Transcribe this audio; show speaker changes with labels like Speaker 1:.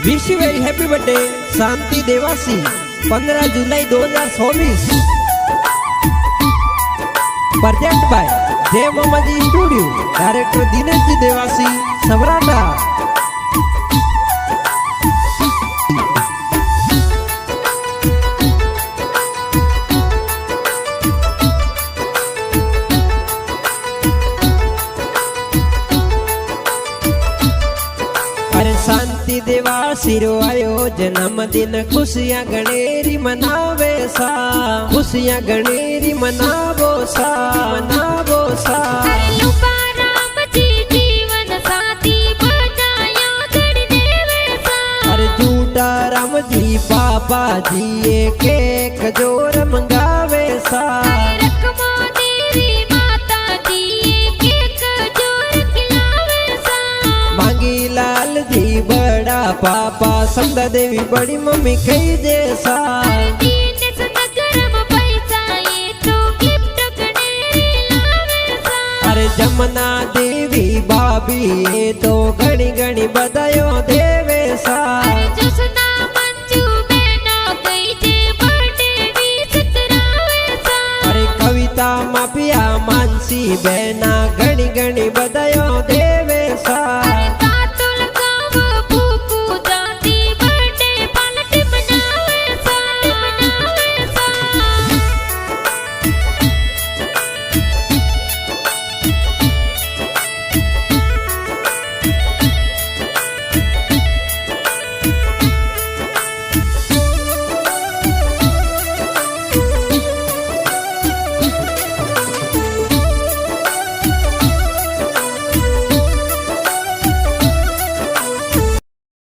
Speaker 1: Wish you very happy birthday Shanti Dewasi 15 July 2024 present by जय मामाजी studio director Dinesh ji Dewasi सम्राटा। अरे शांति देवासी रो आयो जन्मदिन खुशियां गणेरी मनावे सा, खुशियां गणेरी मनावो सा, मनावो सा। अरे झूठा राम जी पापा जी ये केक जोर मंगावे सा। लाल जी बड़ा पापा समदा देवी बड़ी मम्मी कही जैसा। अरे जमुना देवी भाभी ये तो घनी घनी बधाई